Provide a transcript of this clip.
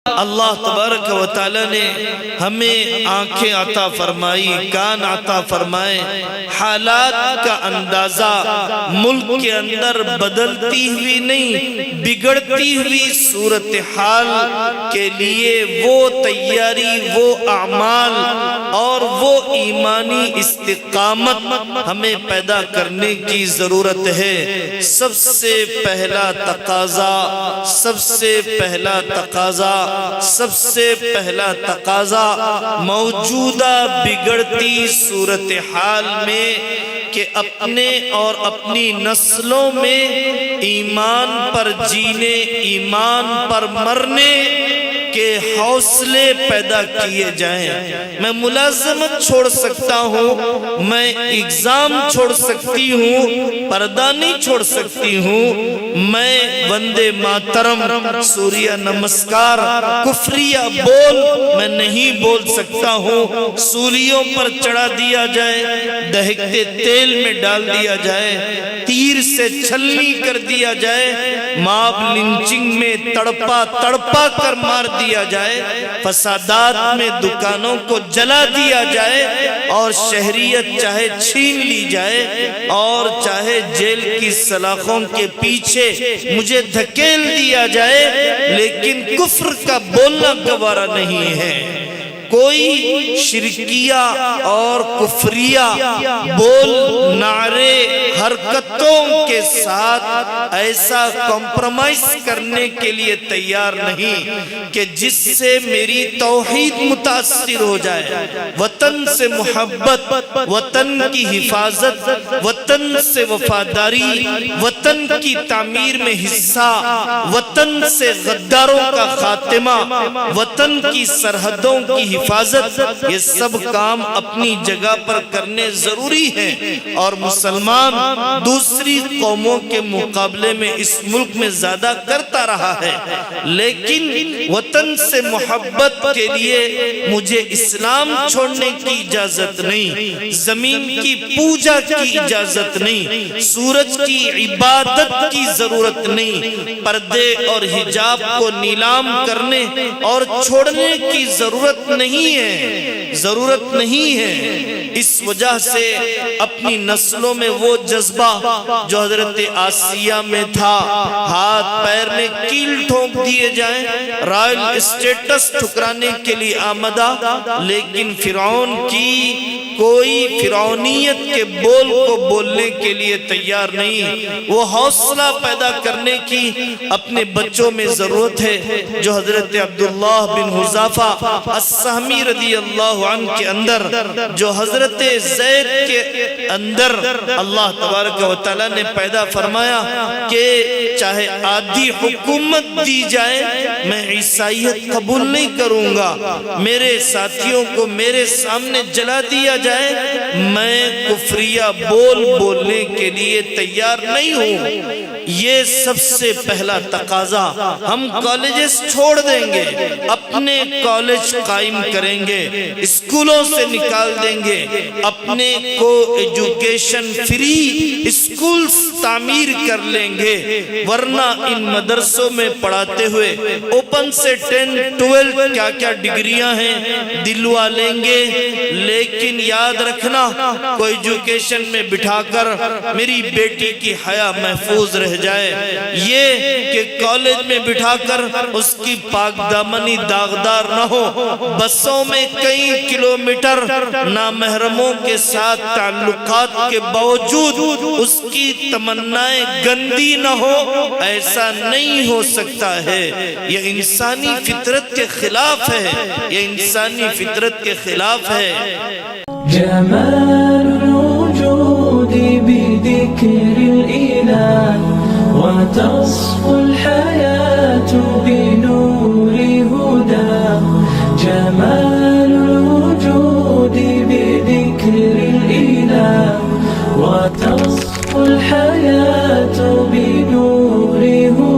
اللہ تبارک و تعالی نے ہمیں آنکھیں عطا فرمائی، کان عطا فرمائے، حالات کا اندازہ ملک کے اندر بدلتی ہوئی نہیں بگڑتی ہوئی صورتحال کے لیے وہ تیاری، وہ اعمال اور وہ ایمانی استقامت ہمیں پیدا کرنے کی ضرورت ہے۔ سب سے پہلا تقاضا موجودہ بگڑتی صورتحال میں کہ اپنے اور اپنی نسلوں میں ایمان پر جینے، ایمان پر مرنے کے حوصلے پیدا کیے جائیں۔ میں ملازمت چھوڑ سکتا ہوں، میں اگزام چھوڑ سکتی ہوں، پردہ نہیں چھوڑ سکتی ہوں، میں وندے ماترم، سوریہ نمسکار، کفریہ بول میں نہیں بول سکتا ہوں۔ سولیوں پر چڑھا دیا جائے، دہکتے تیل میں ڈال دیا جائے، تیر سے چھلنی کر دیا جائے، ماب لنچنگ میں تڑپا کر مار دیا جائے، فسادات میں دکانوں کو جلا دیا جائے، اور شہریت چاہے چھین لی جائے اور چاہے جیل کی سلاخوں کے پیچھے مجھے دھکیل دیا جائے، لیکن کفر کا بولنا گوارا نہیں ہے۔ کوئی شرکیہ اور کفریہ بول، نعرے، حرکتوں کے ساتھ ایسا کمپرومائز کرنے کے لیے تیار نہیں کہ جس سے میری توحید متاثر ہو جائے۔ وطن سے محبت، وطن کی حفاظت، وطن سے وفاداری، وطن کی تعمیر میں حصہ، وطن سے غداروں کا خاتمہ، وطن کی سرحدوں کی حفاظت، یہ سب کام اپنی جگہ پر کرنے ضروری ہیں، اور مسلمان دوسری قوموں کے مقابلے میں اس ملک میں زیادہ کرتا رہا ہے، لیکن وطن سے محبت کے لیے مجھے اسلام چھوڑنے کی اجازت نہیں، زمین کی پوجا کی اجازت نہیں، سورج کی عبادت کی ضرورت نہیں، پردے اور حجاب کو نیلام کرنے اور چھوڑنے کی ضرورت نہیں ہے۔ اس وجہ سے اپنی نسلوں میں وہ جذبہ جو حضرت آسیہ میں تھا، ہاتھ پیر میں کیل ٹھونک دیے جائیں، رائل اسٹیٹس ٹھکرانے کے لیے آمدہ، لیکن فرعون کی کوئی فرعونیت کے بول کو بولنے کے لیے تیار نہیں۔ وہ حوصلہ پیدا کرنے کی اپنے بچوں میں ضرورت ہے جو حضرت عبداللہ بن حذافہ السہمی رضی اللہ عنہ کے اندر، جو حضرت زید کے اندر اللہ تبارک و تعالیٰ نے پیدا فرمایا کہ چاہے آدھی حکومت دی جائے میں عیسائیت قبول نہیں کروں گا، میرے ساتھیوں کو میرے سامنے جلا دیا جائے میں کفریہ بول بولنے کے لیے تیار نہیں ہوں۔ یہ سب سے پہلا تقاضا۔ ہم کالجز چھوڑ دیں گے، اپنے کالج قائم کریں گے، اسکولوں سے نکال دیں گے، اپنے کو ایجوکیشن فری اسکولز تعمیر کر لیں گے، ورنہ ان مدرسوں میں پڑھاتے ہوئے اوپن سے 10 12 کیا کیا ڈگریاں ہیں دلوا لیں گے، لیکن یاد رکھنا کوئی ایجوکیشن میں بٹھا کر میری بیٹی کی حیا محفوظ رہ جائے، یہ کہ کالج میں بٹھا کر اس کی پاک دامنی داغدار نہ ہو، بسوں میں کئی کلومیٹر نامحرموں کے ساتھ تعلقات کے باوجود اس کی تمنائیں گندی نہ ہو، ایسا نہیں ہو سکتا ہے۔ یہ انسانی فطرت کے خلاف ہے، یہ انسانی فطرت کے خلاف ہے۔ جمال الوجود بذكر الإله وتصفو الحياة بنور هداه، جمال الوجود بذكر الإله وتصفو الحياة بنور هداه۔